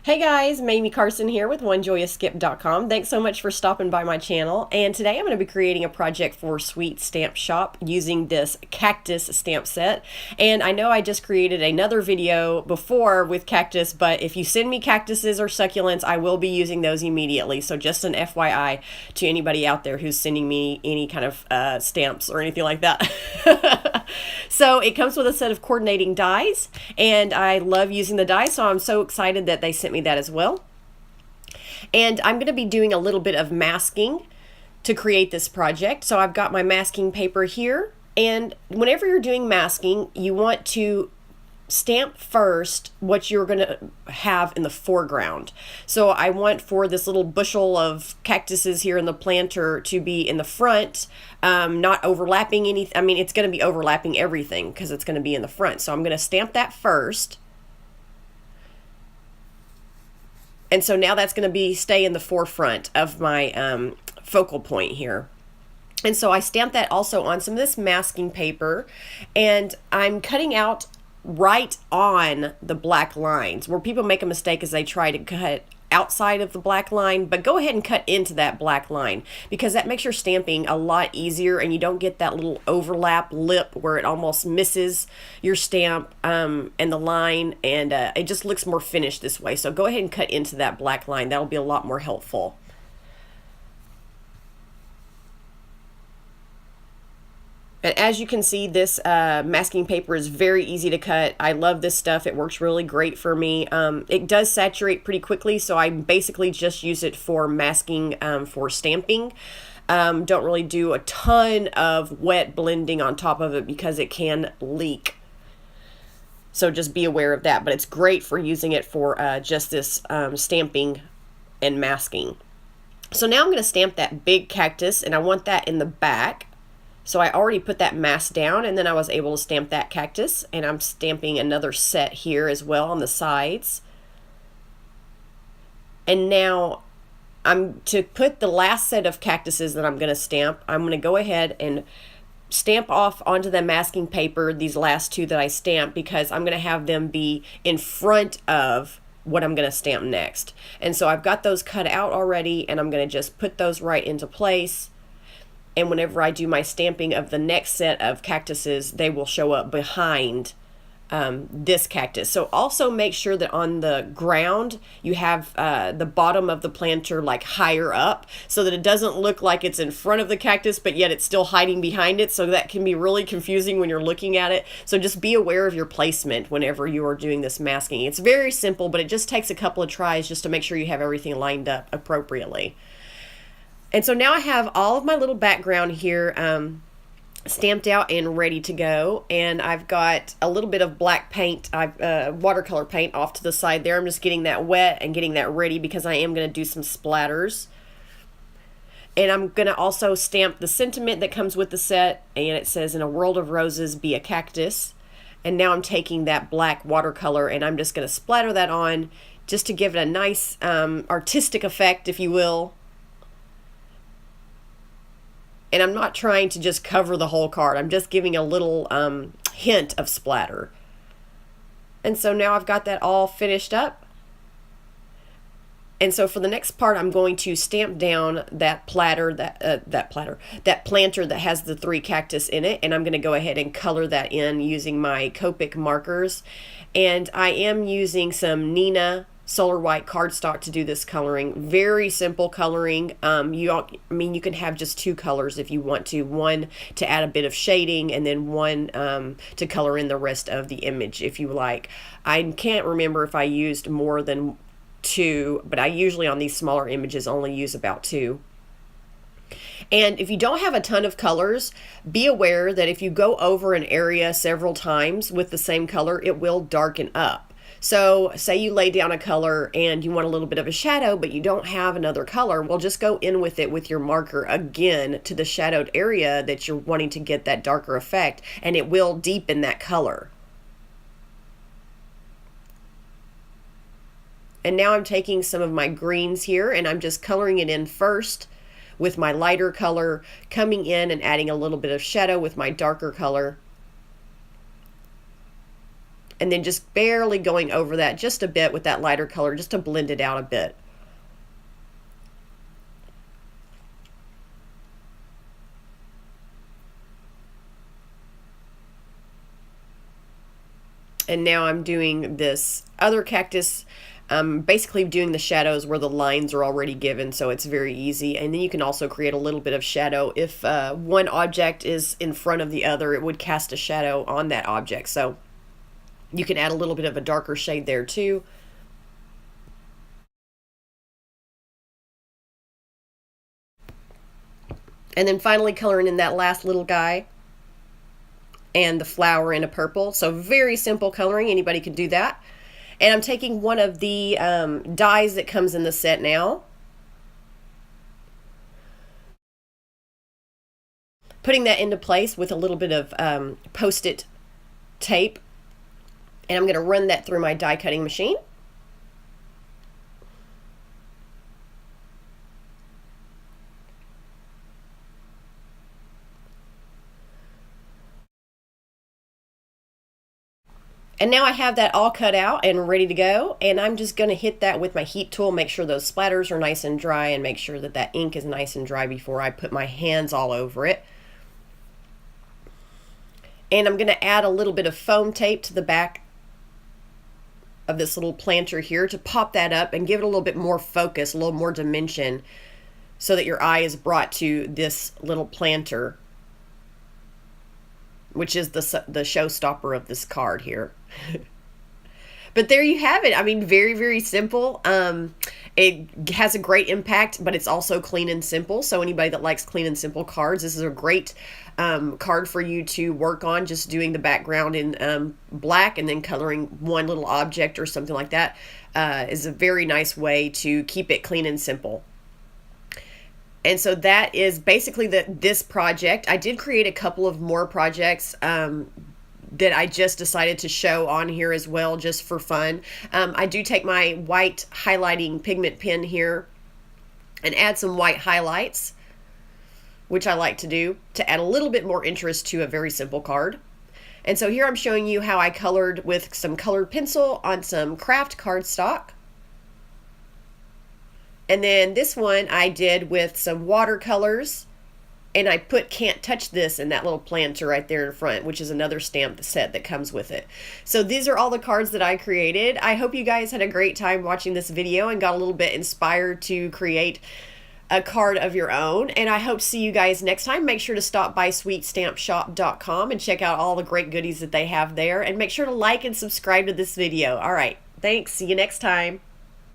Hey guys, Mamie Carson here with OneJoyousSkip.com. Thanks so much for stopping by my channel. And today I'm going to be creating a project for Sweet Stamp Shop using this cactus stamp set. And I know I just created another video before with cactus, but if you send me cactuses or succulents, I will be using those immediately. So just an FYI to anybody out there who's sending me any kind of stamps or anything like that. So it comes with a set of coordinating dies, and I love using the dies, so I'm so excited that they sent me that as well. And I'm going to be doing a little bit of masking to create this project. So I've got my masking paper here, and whenever you're doing masking, you want to stamp first what you're going to have in the foreground. So I want for this little bushel of cactuses here in the planter to be in the front, not overlapping anything. I mean, it's going to be overlapping everything because it's going to be in the front. So I'm going to stamp that first. And so now that's going to be stay in the forefront of my focal point here. And so I stamped that also on some of this masking paper, and I'm cutting out right on the black lines. Where people make a mistake is they try to cut outside of the black line, but go ahead and cut into that black line because that makes your stamping a lot easier, and you don't get that little overlap lip where it almost misses your stamp and the line, and it just looks more finished this way. So go ahead and cut into that black line. That'll be a lot more helpful. And as you can see, this masking paper is very easy to cut. I love this stuff. It works really great for me. It does saturate pretty quickly, so I basically just use it for masking for stamping. Don't really do a ton of wet blending on top of it because it can leak. So just be aware of that. But it's great for using it for just this stamping and masking. So now I'm going to stamp that big cactus, and I want that in the back. So I already put that mask down, and then I was able to stamp that cactus, and I'm stamping another set here as well on the sides. And now to put the last set of cactuses that I'm going to stamp, I'm going to go ahead and stamp off onto the masking paper these last two that I stamped, because I'm going to have them be in front of what I'm going to stamp next. And so I've got those cut out already, and I'm going to just put those right into place. And whenever I do my stamping of the next set of cactuses, they will show up behind this cactus. So also make sure that on the ground you have the bottom of the planter like higher up, so that it doesn't look like it's in front of the cactus, but yet it's still hiding behind it. So that can be really confusing when you're looking at it. So just be aware of your placement whenever you are doing this masking. It's very simple, but it just takes a couple of tries just to make sure you have everything lined up appropriately. And so now I have all of my little background here stamped out and ready to go. And I've got a little bit of black paint, watercolor paint off to the side there. I'm just getting that wet and getting that ready because I am going to do some splatters. And I'm going to also stamp the sentiment that comes with the set. And it says, "In a world of roses, be a cactus." And now I'm taking that black watercolor and I'm just going to splatter that on just to give it a nice artistic effect, if you will. And I'm not trying to just cover the whole card. I'm just giving a little hint of splatter. And so now I've got that all finished up. And so for the next part, I'm going to stamp down that planter that has the 3 cactus in it. And I'm going to go ahead and color that in using my Copic markers. And I am using some Nina Solar White cardstock to do this coloring. Very simple coloring. You can have just 2 colors if you want to. One to add a bit of shading, and then one to color in the rest of the image if you like. I can't remember if I used more than 2, but I usually on these smaller images only use about 2. And if you don't have a ton of colors, be aware that if you go over an area several times with the same color, it will darken up. So say you lay down a color and you want a little bit of a shadow, but you don't have another color, well, just go in with it with your marker again to the shadowed area that you're wanting to get that darker effect, and it will deepen that color. And now I'm taking some of my greens here and I'm just coloring it in first with my lighter color, coming in and adding a little bit of shadow with my darker color. and then just barely going over that just a bit with that lighter color just to blend it out a bit. And now I'm doing this other cactus, basically doing the shadows where the lines are already given, so it's very easy. And then you can also create a little bit of shadow. If one object is in front of the other, it would cast a shadow on that object. So you can add a little bit of a darker shade there too. And then finally coloring in that last little guy and the flower in a purple. So very simple coloring, anybody can do that. And I'm taking one of the dies that comes in the set now, putting that into place with a little bit of post-it tape, and I'm going to run that through my die cutting machine. And now I have that all cut out and ready to go, and I'm just going to hit that with my heat tool, make sure those splatters are nice and dry, and make sure that that ink is nice and dry before I put my hands all over it. And I'm going to add a little bit of foam tape to the back of this little planter here to pop that up and give it a little bit more focus, a little more dimension, so that your eye is brought to this little planter, which is the showstopper of this card here. But there you have it. I mean, very, very simple. It has a great impact, but it's also clean and simple. So anybody that likes clean and simple cards, this is a great card for you to work on, just doing the background in black and then coloring one little object or something like that is a very nice way to keep it clean and simple. And so that is basically this project. I did create a couple of more projects that I just decided to show on here as well, just for fun. I do take my white highlighting pigment pen here and add some white highlights, which I like to do to add a little bit more interest to a very simple card. And so here I'm showing you how I colored with some colored pencil on some craft cardstock. And then this one I did with some watercolors, and I put Can't Touch This in that little planter right there in front, which is another stamp set that comes with it. So these are all the cards that I created. I hope you guys had a great time watching this video and got a little bit inspired to create a card of your own. And I hope to see you guys next time. Make sure to stop by sweetstampshop.com and check out all the great goodies that they have there. And make sure to like and subscribe to this video. All right, thanks. See you next time.